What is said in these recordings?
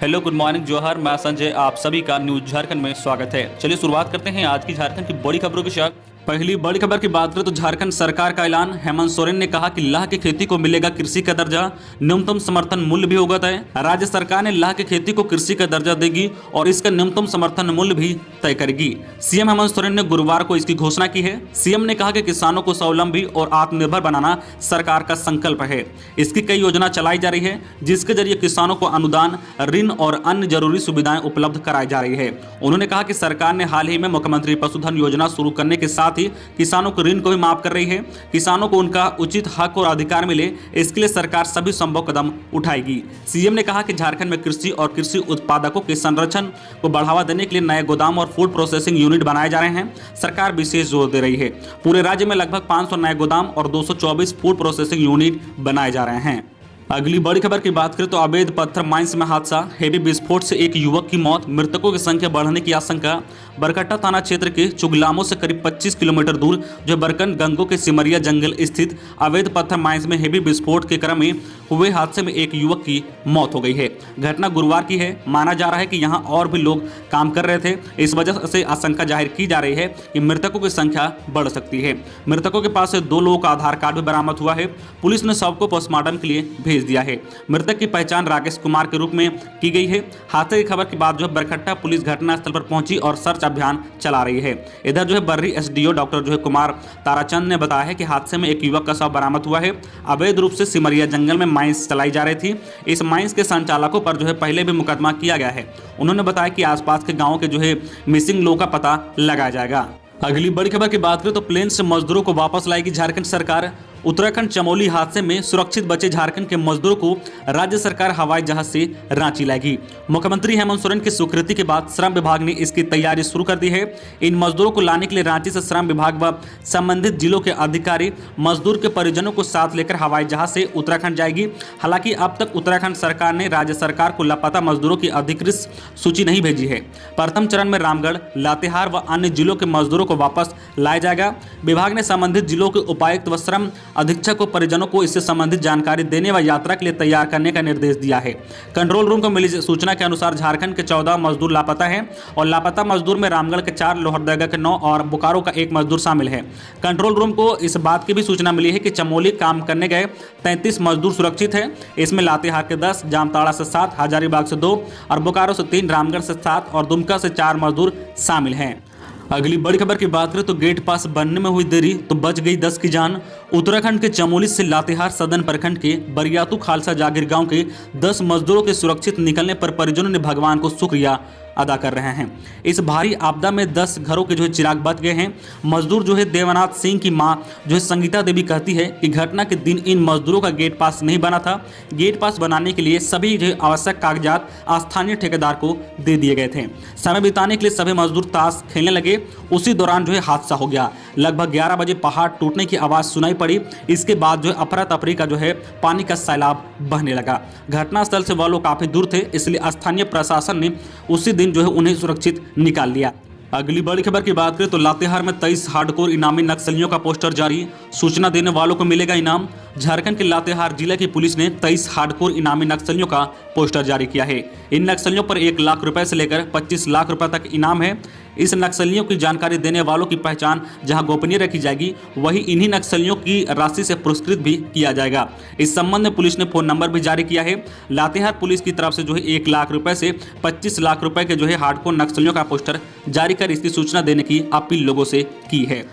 Hello, good morning, जोहर। मैं संजय, आप सभी का न्यूज झारखंड में स्वागत है। चलिए शुरुआत करते हैं आज की झारखंड की बड़ी खबरों के साथ। पहली बड़ी खबर की बात करें तो झारखंड सरकार का ऐलान। हेमंत सोरेन ने कहा कि लाह की खेती को मिलेगा कृषि का दर्जा, न्यूनतम समर्थन मूल्य भी होगा तय। राज्य सरकार ने लाह की खेती को कृषि का दर्जा देगी और इसका न्यूनतम समर्थन मूल्य भी तय करेगी। सीएम हेमंत सोरेन ने गुरुवार को इसकी घोषणा की है। सीएम ने कहा कि किसानों को स्वावलंबी और आत्मनिर्भर बनाना सरकार का संकल्प है। इसकी कई योजना चलाई जा रही है जिसके जरिए किसानों को अनुदान, ऋण और अन्य जरूरी सुविधाएं उपलब्ध कराई जा रही है। उन्होंने कहा कि सरकार ने हाल ही में मुख्यमंत्री पशुधन योजना शुरू करने के साथ ही किसानों को ऋण को भी माफ कर रही है। किसानों को उनका उचित हक और अधिकार मिले, इसके लिए सरकार सभी संभव कदम उठाएगी। सीएम ने कहा कि झारखंड में कृषि और कृषि उत्पादकों के संरक्षण को बढ़ावा देने के लिए नए गोदाम और फूड प्रोसेसिंग यूनिट बनाए जा रहे हैं। सरकार विशेष जोर दे रही है। पूरे राज्य में लगभग 500 नए गोदाम और 224 फूड प्रोसेसिंग यूनिट बनाए जा रहे हैं। अगली बड़ी खबर की बात करें तो अवैध पत्थर माइंस में हादसा, हेवी विस्फोट से एक युवक की मौत, मृतकों की संख्या बढ़ने की आशंका। बरकट्टा थाना क्षेत्र के चुगलामो से करीब 25 किलोमीटर दूर जो बरकन गंगो के सिमरिया जंगल स्थित अवैध पत्थर माइंस में हेवी विस्फोट के क्रम में हुए हादसे में एक युवक की मौत हो गई है। घटना गुरुवार की है। माना जा रहा है कि यहाँ और भी लोग काम कर रहे थे। इस वजह से आशंका जाहिर की जा रही है कि मृतकों की संख्या बढ़ सकती है। मृतकों के पास से 2 लोगों का आधार कार्ड भी बरामद हुआ है। पुलिस ने शव को पोस्टमार्टम के लिए भेज दिया है। मृतक की पहचान राकेश कुमार के रूप में की गई है। हादसे की खबर के बाद जो बरकट्टा पुलिस घटनास्थल पर पहुंची और सर्च अभियान चला रही है। इधर जो है बर्री एसडीओ डॉक्टर कुमार ताराचंद ने बताया है कि हादसे में एक युवक का शव बरामद हुआ है। अवैध रूप से सिमरिया जंगल में माइंस चलाई जा रही थी। इस माइंस के संचालकों पर पहले भी मुकदमा किया गया है। उन्होंने बताया कि आसपास के गाँव के मिसिंग लोगों का पता लगाया जाएगा। अगली बड़ी खबर की बात करें तो प्लेन से मजदूरों को वापस लाएगी झारखंड सरकार। उत्तराखंड चमोली हादसे में सुरक्षित बचे झारखंड के मजदूरों को राज्य सरकार हवाई जहाज से रांची लाएगी। मुख्यमंत्री हेमंत सोरेन की स्वीकृति के बाद श्रम विभाग ने इसकी तैयारी शुरू कर दी है। इन मजदूरों को लाने के लिए रांची से श्रम विभाग व संबंधित जिलों के अधिकारी मजदूर के परिजनों को साथ लेकर हवाई जहाज से उत्तराखंड जाएगी। हालांकि अब तक उत्तराखंड सरकार ने राज्य सरकार को लापता मजदूरों की अधिकृत सूची नहीं भेजी है। प्रथम चरण में रामगढ़, लातेहार व अन्य जिलों के मजदूरों को वापस लाया जाएगा। विभाग ने संबंधित जिलों के उपायुक्त व श्रम अधीक्षक को परिजनों को इससे संबंधित जानकारी देने व यात्रा के लिए तैयार करने का निर्देश दिया है। कंट्रोल रूम को मिली सूचना के अनुसार झारखंड के 14 मजदूर लापता हैं और लापता मजदूर में रामगढ़ के 4, लोहरदगा के 9 और बोकारो का 1 मजदूर शामिल है। कंट्रोल रूम को इस बात की भी सूचना मिली है कि चमोली काम करने गए 33 मजदूर सुरक्षित है। इसमें लातेहार के 10, जामताड़ा से 7, हजारीबाग से 2 और बोकारो से 3, रामगढ़ से 7 और दुमका से 4 मजदूर शामिल हैं। अगली बड़ी खबर की बात करें तो गेट पास बनने में हुई देरी तो बच गई 10 की जान। उत्तराखंड के चमोली से लातेहार सदन प्रखंड के बरियातू खालसा जागीर गांव के 10 मजदूरों के सुरक्षित निकलने पर परिजनों ने भगवान को शुक्रिया अदा कर रहे हैं। इस भारी आपदा में 10 घरों के चिराग बच गए हैं। मजदूर देवनाथ सिंह की मां संगीता देवी कहती है कि घटना के दिन इन मजदूरों का गेट पास नहीं बना था। गेट पास बनाने के लिए सभी आवश्यक कागजात स्थानीय ठेकेदार को दे दिए गए थे। समय बिताने के लिए सभी मजदूर ताश खेलने लगे। उसी दौरान हादसा हो गया। लगभग 11 बजे पहाड़ टूटने की आवाज़ सुनाई पड़ी। इसके बाद अफरा तफरी का पानी का सैलाब बहने लगा। घटनास्थल से वह लोग काफ़ी दूर थे, इसलिए स्थानीय प्रशासन ने उसी दिन उन्हें सुरक्षित निकाल लिया। अगली बड़ी खबर की बात करें तो लातेहार में 23 हार्डकोर इनामी नक्सलियों का पोस्टर जारी, सूचना देने वालों को मिलेगा इनाम। झारखंड के लातेहार जिला की पुलिस ने 23 हार्डकोर इनामी नक्सलियों का पोस्टर जारी किया है। इन नक्सलियों पर 1 लाख रुपए से लेकर 25 लाख रुपए तक इनाम है। इस नक्सलियों की जानकारी देने वालों की पहचान जहां गोपनीय रखी जाएगी, वहीं इन्हीं नक्सलियों की राशि से पुरस्कृत भी किया जाएगा। इस संबंध में पुलिस ने फोन नंबर भी जारी किया है। लातेहार पुलिस की तरफ से 1 लाख रुपए से 25 लाख रुपए के हार्डकोर नक्सलियों का पोस्टर जारी कर इसकी सूचना देने की अपील लोगों से की है।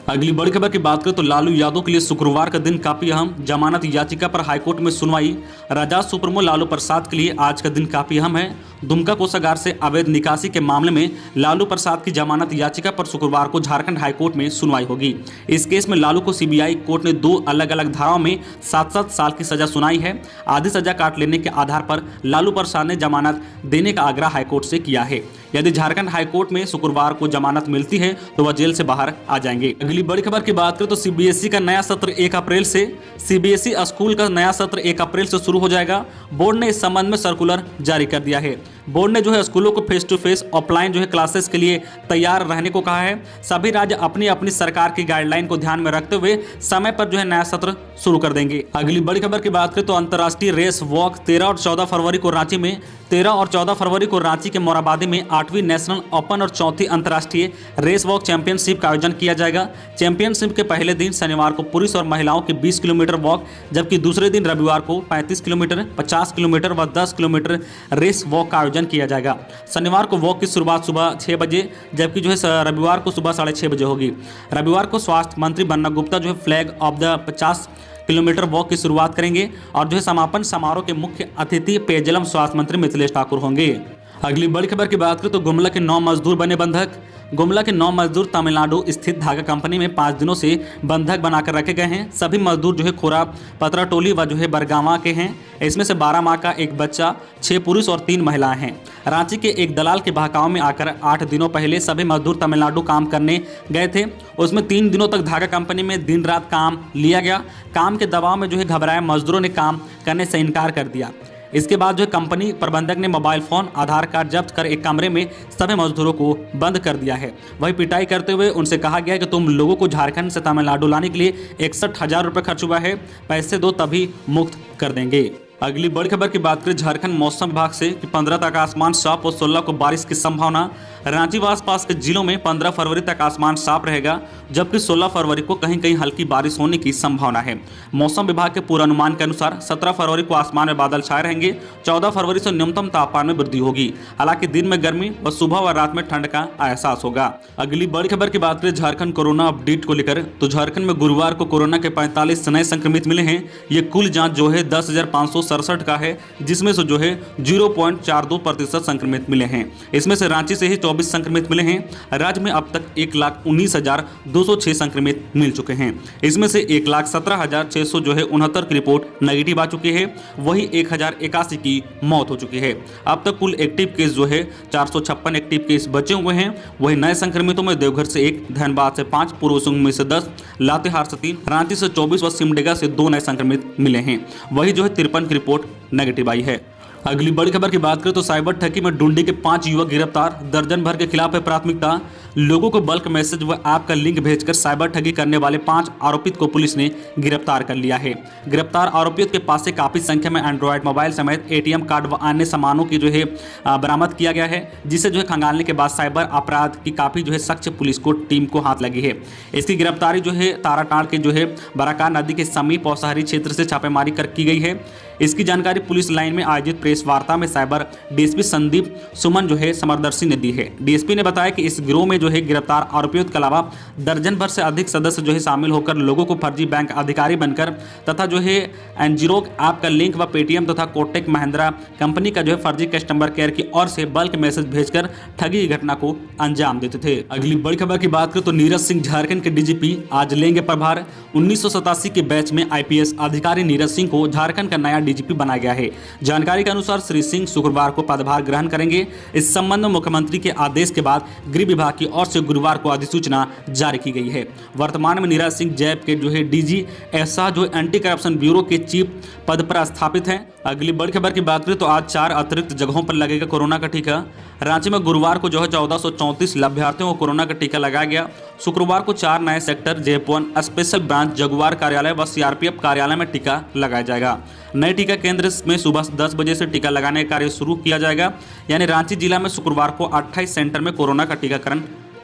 अगली बड़ी खबर की बात करें तो लालू यादव के लिए शुक्रवार का दिन काफी अहम। जमानत याचिका पर हाईकोर्ट में सुनवाई। राजद सुप्रीमो लालू प्रसाद के लिए आज का दिन काफी अहम है। दुमका कोषागार से अवैध निकासी के मामले में लालू प्रसाद की जमानत याचिका पर शुक्रवार को झारखंड हाईकोर्ट में सुनवाई होगी। इस केस में लालू को सीबीआई कोर्ट ने 2 अलग अलग धाराओं में 7-7 साल की सजा सुनाई है। आधी सजा काट लेने के आधार पर लालू प्रसाद ने जमानत देने का आग्रह हाईकोर्ट से किया है। यदि झारखंड हाईकोर्ट में शुक्रवार को जमानत मिलती है तो वह जेल से बाहर आ जाएंगे। अगली बड़ी खबर की बात करें तो सीबीएसई का नया सत्र 1 अप्रैल से सीबीएसई स्कूल का नया सत्र 1 अप्रैल से शुरू हो जाएगा। बोर्ड ने इस संबंध में सर्कुलर जारी कर दिया है। बोर्ड ने जो है स्कूलों को फेस टू फेस ऑफलाइन जो है क्लासेस के लिए तैयार रहने को कहा है। सभी राज्य अपनी अपनी सरकार की गाइडलाइन को ध्यान में रखते हुए समय पर जो है नया सत्र शुरू कर देंगे। अगली बड़ी खबर की बात करें तो अंतर्राष्ट्रीय रेस वॉक 13 और 14 फरवरी को रांची में 13 और 14 फरवरी को रांची के मोराबादी में 8वीं नेशनल ओपन और चौथी अंतर्राष्ट्रीय रेस वॉक चैंपियनशिप का आयोजन किया जाएगा। चैंपियनशिप के पहले दिन शनिवार को पुरुष और महिलाओं की 20 किलोमीटर वॉक, जबकि दूसरे दिन रविवार को 35 किलोमीटर, 50 किलोमीटर व 10 किलोमीटर रेस वॉक का आयोजन किया जाएगा। शनिवार को वॉक की शुरुआत सुबह 6 बजे, जबकि जो है रविवार को सुबह 6:30 बजे होगी। रविवार को स्वास्थ्य मंत्री बन्ना गुप्ता जो है flag of the 50 kilometre walk की शुरुआत करेंगे और जो है समापन समारोह के मुख्य अतिथि पेयजल स्वास्थ्य मंत्री मिथिलेश ठाकुर होंगे। अगली बड़ी खबर की बात करें तो गुमला के 9 मजदूर बने बंधक। गुमला के 9 मजदूर तमिलनाडु स्थित धागा कंपनी में 5 दिनों से बंधक बनाकर रखे गए हैं। सभी मजदूर जो है खोरा पतराटोली व जो है बरगावा के हैं। इसमें से 12 माह का एक बच्चा, 6 पुरुष और 3 महिलाएं हैं। रांची के एक दलाल के बहकाव में आकर 8 दिनों पहले सभी मजदूर तमिलनाडु काम करने गए थे। उसमें 3 दिनों तक धागा कंपनी में दिन रात काम लिया गया। काम के दबाव में जो है घबराए मजदूरों ने काम करने से इनकार कर दिया। इसके बाद जो कंपनी प्रबंधक ने मोबाइल फोन, आधार कार्ड जब्त कर एक कमरे में सभी मजदूरों को बंद कर दिया है। वही पिटाई करते हुए उनसे कहा गया कि तुम लोगों को झारखंड से तमिलनाडु लाने के लिए 61,000 रुपये खर्च हुआ है, पैसे दो तभी मुक्त कर देंगे। अगली बड़ी खबर की बात करें झारखंड मौसम विभाग से कि 15 तक आसमान साफ और 16 को बारिश की संभावना। रांची व आसपास के जिलों में 15 फरवरी तक आसमान साफ रहेगा, जबकि 16 फरवरी को कहीं कहीं हल्की बारिश होने की संभावना है। मौसम विभाग के पूर्वानुमान के अनुसार 17 फरवरी को आसमान में बादल छाए रहेंगे। 14 फरवरी से न्यूनतम तापमान में वृद्धि होगी। हालांकि दिन में गर्मी व सुबह व रात में ठंड का एहसास होगा। अगली बड़ी खबर की बात करें झारखंड कोरोना अपडेट को लेकर तो झारखंड में गुरुवार को कोरोना के 45 नए संक्रमित मिले हैं। ये कुल जाँच जो है 10,567 का है, जिसमें से जो है 0.42% संक्रमित मिले हैं। इसमें से रांची से ही 24 संक्रमित मिले हैं। राज्य में अब तक 1,19,206 संक्रमित मिल चुके हैं। इसमें से 1,17,600 जो है 69 की रिपोर्ट नेगेटिव आ चुकी है। वही 1,081 की मौत हो चुकी है। अब तक कुल एक्टिव केस जो है 456 एक्टिव केस बचे हुए हैं। वही नए संक्रमितों में देवघर से 1, धनबाद से 5, पूर्व सिंहभूम से 10, लातेहार से 3, रांची से 24 व सिमडेगा से 2 नए संक्रमित मिले हैं। वही जो है 53 की रिपोर्ट नेगेटिव आई है। अगली बड़ी खबर की बात करें तो साइबर ठगी में डुंडी के 5 युवक गिरफ्तार। दर्जन भर के खिलाफ है प्राथमिकता। लोगों को बल्क मैसेज व ऐप का लिंक भेजकर साइबर ठगी करने वाले 5 आरोपित को पुलिस ने गिरफ्तार कर लिया है। गिरफ्तार आरोपियों के पास से काफी संख्या में एंड्रॉयड मोबाइल समेत ATM कार्ड व अन्य सामानों की जो है बरामद किया गया है, जिसे जो है खंगालने के बाद साइबर अपराध की काफी जो है सख्त पुलिस को टीम को हाथ लगी है। इसकी गिरफ्तारी जो है ताराटाड़ के जो है बराकार नदी के समीप और शहरी क्षेत्र से छापेमारी कर की गई है। इसकी जानकारी पुलिस लाइन में आयोजित प्रेस वार्ता में साइबर DSP संदीप सुमन जो है समरदर्शी ने दी है। DSP ने बताया कि इस गिरोह में जो है गिरफ्तार आरोपियों के अलावा दर्जन भर से अधिक सदस्य जो है शामिल होकर लोगों को फर्जी बैंक अधिकारी बनकर तथा जो है एनजीरोक ऐप का लिंक व पेटीएम तथा कोटक महिंद्रा कंपनी का जो है फर्जी कस्टमर केयर की ओर से बल्क मैसेज भेजकर ठगी की घटना को अंजाम देते थे। अगली बड़ी खबर की बात करें तो नीरज सिंह झारखंड के DGP आज लेंगे प्रभार। 1987 के बैच में IPS अधिकारी नीरज सिंह को झारखंड का नया DGP बनाया गया है। जानकारी के अनुसार श्री सिंह शुक्रवार को पदभार ग्रहण करेंगे। इस संबंध में मुख्यमंत्री के आदेश के बाद गृह विभाग की ओर से गुरुवार को अधिसूचना जारी की गई है। वर्तमान में नीरज सिंह जैप के जो है DG ऐसा जो एंटी करप्शन ब्यूरो के चीफ पद पर स्थापित हैं। अगली बड़ी खबर की बात करें तो आज 4 अतिरिक्त जगहों पर लगेगा कोरोना का टीका। रांची में गुरुवार को जो है 1434 लाभार्थियों को कोरोना का टीका लगाया गया। शुक्रवार को 4 नए sector JF1 special branch Jaguar कार्यालय व CRPF कार्यालय में टीका लगाया जाएगा। नए टीका केंद्र में सुबह 10 बजे से टीका लगाने का कार्य शुरू किया जाएगा। यानी रांची जिला में शुक्रवार को 28 सेंटर में कोरोना का टीकाकरण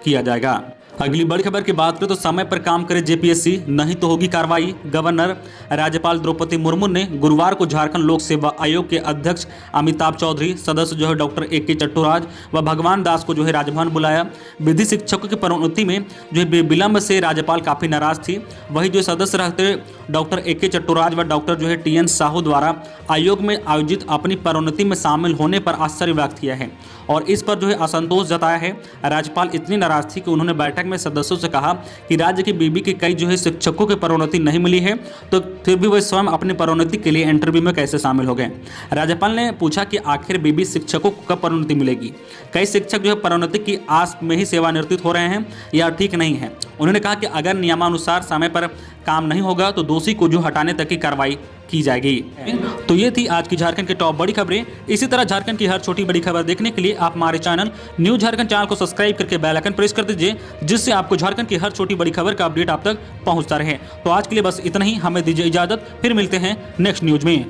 किया जाएगा। अगली बड़ी खबर की बात करें तो समय पर काम करे JPSC, नहीं तो होगी कार्रवाई। गवर्नर राज्यपाल द्रौपदी मुर्मू ने गुरुवार को झारखंड लोक सेवा आयोग के अध्यक्ष अमिताभ चौधरी, सदस्य जो है डॉक्टर AK चट्टोराज व भगवान दास को जो है राजभवन बुलाया। विधि शिक्षकों की प्रोन्नति में जो है विलंब से राज्यपाल काफी नाराज थी। वही जो सदस्य रहते डॉक्टर AK चट्टोराज व डॉक्टर जो है TN साहू द्वारा आयोग में आयोजित अपनी प्रोन्नति में शामिल होने पर आश्चर्य व्यक्त किया है और इस पर जो है असंतोष जताया है। राज्यपाल इतनी नाराज थी कि उन्होंने बैठक में सदस्यों से कहा कि राज्य की बीबी के कई जो है शिक्षकों की पदोन्नति नहीं मिली है, तो फिर भी वे स्वयं अपनी पदोन्नति के लिए इंटरव्यू में कैसे शामिल हो गए। राज्यपाल ने पूछा कि आखिर बीबी शिक्षकों को कब पदोन्नति मिलेगी। कई शिक्षक जो है पदोन्नति की आस में ही सेवानिवृत्त हो रहे हैं, यह ठीक नहीं है। उन्होंने कहा कि अगर नियमानुसार समय पर काम नहीं होगा तो दोषी को जो हटाने तक की कार्रवाई की जाएगी। तो ये थी आज की झारखंड की टॉप बड़ी खबरें। इसी तरह झारखंड की हर छोटी बड़ी खबर देखने के लिए आप हमारे चैनल न्यूज झारखंड चैनल को सब्सक्राइब करके बेल आइकन प्रेस कर दीजिए, जिससे आपको झारखंड की हर छोटी बड़ी खबर का अपडेट आप तक पहुंचता रहे। तो आज के लिए बस इतना ही, हमें दीजिए इजाजत, फिर मिलते हैं नेक्स्ट न्यूज में।